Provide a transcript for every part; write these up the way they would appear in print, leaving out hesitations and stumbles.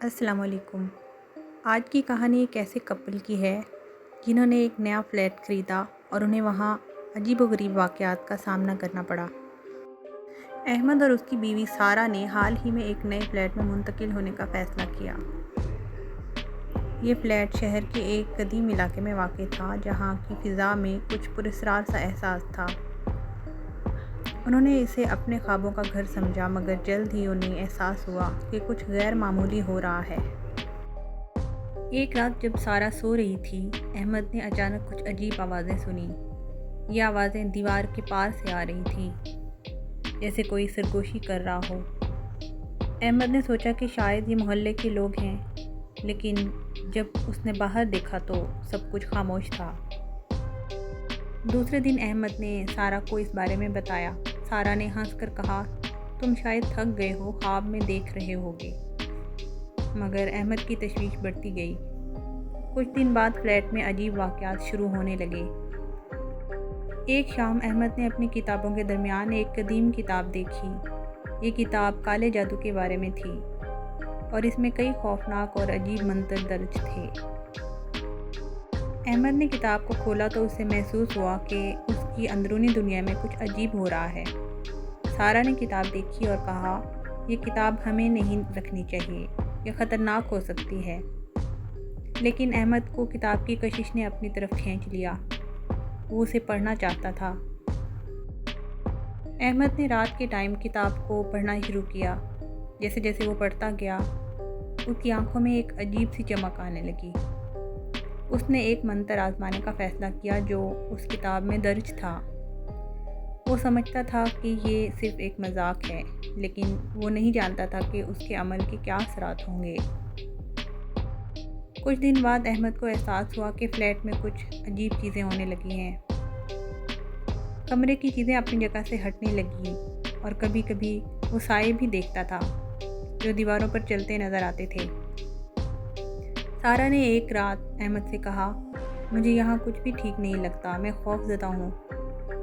السلام علیکم۔ آج کی کہانی ایک ایسے کپل کی ہے جنہوں نے ایک نیا فلیٹ خریدا اور انہیں وہاں عجیب و غریب واقعات کا سامنا کرنا پڑا۔ احمد اور اس کی بیوی سارہ نے حال ہی میں ایک نئے فلیٹ میں منتقل ہونے کا فیصلہ کیا۔ یہ فلیٹ شہر کے ایک قدیم علاقے میں واقع تھا جہاں کی فضا میں کچھ پراسرار سا احساس تھا۔ انہوں نے اسے اپنے خوابوں کا گھر سمجھا، مگر جلد ہی انہیں احساس ہوا کہ کچھ غیر معمولی ہو رہا ہے۔ ایک رات جب سارہ سو رہی تھی، احمد نے اچانک کچھ عجیب آوازیں سنی۔ یہ آوازیں دیوار کے پار سے آ رہی تھیں، جیسے کوئی سرگوشی کر رہا ہو۔ احمد نے سوچا کہ شاید یہ محلے کے لوگ ہیں، لیکن جب اس نے باہر دیکھا تو سب کچھ خاموش تھا۔ دوسرے دن احمد نے سارہ کو اس بارے میں بتایا۔ سارہ نے ہنس کر کہا، تم شاید تھک گئے ہو، خواب میں دیکھ رہے ہوگے۔ مگر احمد کی تشویش بڑھتی گئی۔ کچھ دن بعد فلیٹ میں عجیب واقعات شروع ہونے لگے۔ ایک شام احمد نے اپنی کتابوں کے درمیان ایک قدیم کتاب دیکھی۔ یہ کتاب کالے جادو کے بارے میں تھی اور اس میں کئی خوفناک اور عجیب منتر درج تھے۔ احمد نے کتاب کو کھولا تو اسے محسوس ہوا کہ اس کی اندرونی دنیا میں کچھ عجیب ہو رہا ہے۔ سارہ نے کتاب دیکھی اور کہا، یہ کتاب ہمیں نہیں رکھنی چاہیے، یہ خطرناک ہو سکتی ہے۔ لیکن احمد کو کتاب کی کشش نے اپنی طرف کھینچ لیا۔ وہ اسے پڑھنا چاہتا تھا۔ احمد نے رات کے ٹائم کتاب کو پڑھنا شروع کیا۔ جیسے جیسے وہ پڑھتا گیا، اس کی آنکھوں میں ایک عجیب سی چمک آنے لگی۔ اس نے ایک منتر آزمانے کا فیصلہ کیا جو اس کتاب میں درج تھا۔ وہ سمجھتا تھا کہ یہ صرف ایک مذاق ہے، لیکن وہ نہیں جانتا تھا کہ اس کے عمل کے کیا اثرات ہوں گے۔ کچھ دن بعد احمد کو احساس ہوا کہ فلیٹ میں کچھ عجیب چیزیں ہونے لگی ہیں۔ کمرے کی چیزیں اپنی جگہ سے ہٹنے لگیں اور کبھی کبھی وہ سائے بھی دیکھتا تھا جو دیواروں پر چلتے نظر آتے تھے۔ سارہ نے ایک رات احمد سے کہا، مجھے یہاں کچھ بھی ٹھیک نہیں لگتا، میں خوف زدہ ہوں۔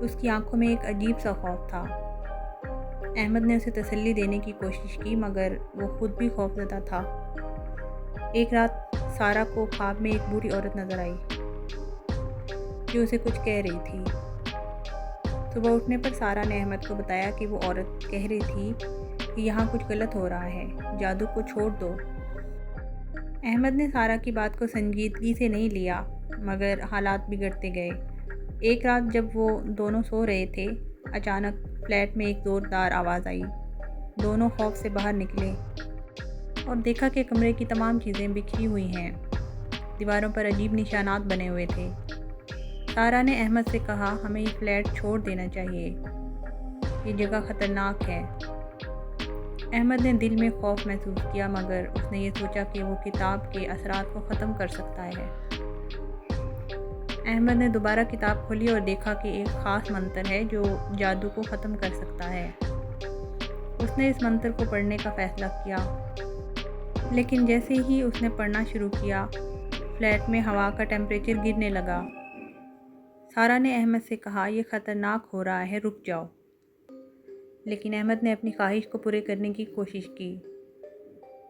اس کی آنکھوں میں ایک عجیب سا خوف تھا۔ احمد نے اسے تسلی دینے کی کوشش کی، مگر وہ خود بھی خوف زدہ تھا۔ ایک رات سارہ کو خواب میں ایک بوڑھی عورت نظر آئی جو اسے کچھ کہہ رہی تھی۔ صبح اٹھنے پر سارہ نے احمد کو بتایا کہ وہ عورت کہہ رہی تھی کہ یہاں کچھ غلط ہو رہا ہے، جادو کو چھوڑ دو۔ احمد نے سارہ کی بات کو سنجیدگی سے نہیں لیا، مگر حالات بگڑتے گئے۔ ایک رات جب وہ دونوں سو رہے تھے، اچانک فلیٹ میں ایک زوردار آواز آئی۔ دونوں خوف سے باہر نکلے اور دیکھا کہ کمرے کی تمام چیزیں بکھری ہوئی ہیں۔ دیواروں پر عجیب نشانات بنے ہوئے تھے۔ سارہ نے احمد سے کہا، ہمیں یہ فلیٹ چھوڑ دینا چاہیے، یہ جگہ خطرناک ہے۔ احمد نے دل میں خوف محسوس کیا، مگر اس نے یہ سوچا کہ وہ کتاب کے اثرات کو ختم کر سکتا ہے۔ احمد نے دوبارہ کتاب کھولی اور دیکھا کہ ایک خاص منتر ہے جو جادو کو ختم کر سکتا ہے۔ اس نے اس منتر کو پڑھنے کا فیصلہ کیا، لیکن جیسے ہی اس نے پڑھنا شروع کیا، فلیٹ میں ہوا کا ٹیمپریچر گرنے لگا۔ سارہ نے احمد سے کہا، یہ خطرناک ہو رہا ہے، رک جاؤ۔ لیکن احمد نے اپنی خواہش کو پورے کرنے کی کوشش کی۔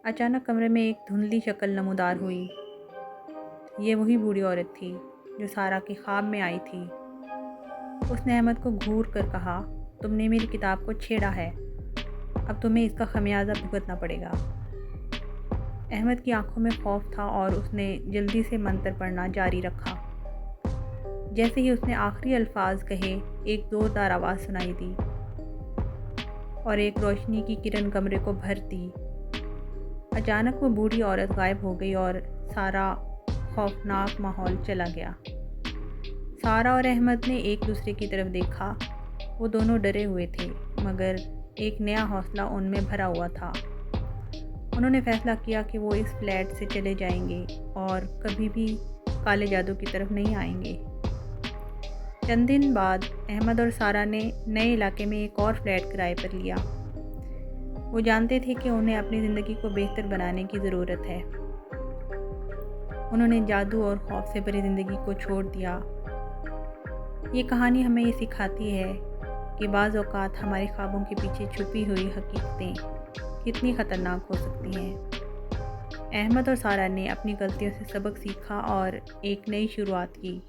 اچانک کمرے میں ایک دھندلی شکل نمودار ہوئی۔ یہ وہی بوڑھی عورت تھی جو سارہ کے خواب میں آئی تھی۔ اس نے احمد کو گھور کر کہا، تم نے میری کتاب کو چھیڑا ہے، اب تمہیں اس کا خمیازہ بھگتنا پڑے گا۔ احمد کی آنکھوں میں خوف تھا اور اس نے جلدی سے منتر پڑھنا جاری رکھا۔ جیسے ہی اس نے آخری الفاظ کہے، ایک زوردار آواز سنائی دی اور ایک روشنی کی کرن کمرے کو بھر دی۔ اچانک وہ بوڑھی عورت غائب ہو گئی اور سارا خوفناک ماحول چلا گیا۔ سارہ اور احمد نے ایک دوسرے کی طرف دیکھا۔ وہ دونوں ڈرے ہوئے تھے، مگر ایک نیا حوصلہ ان میں بھرا ہوا تھا۔ انہوں نے فیصلہ کیا کہ وہ اس فلیٹ سے چلے جائیں گے اور کبھی بھی کالے جادو کی طرف نہیں آئیں گے۔ چند دن بعد احمد اور سارہ نے نئے علاقے میں ایک اور فلیٹ کرائے پر لیا۔ وہ جانتے تھے کہ انہیں اپنی زندگی کو بہتر بنانے کی ضرورت ہے۔ انہوں نے جادو اور خوف سے بھری زندگی کو چھوڑ دیا۔ یہ کہانی ہمیں یہ سکھاتی ہے کہ بعض اوقات ہمارے خوابوں کے پیچھے چھپی ہوئی حقیقتیں کتنی خطرناک ہو سکتی ہیں۔ احمد اور سارہ نے اپنی غلطیوں سے سبق سیکھا اور ایک نئی شروعات کی۔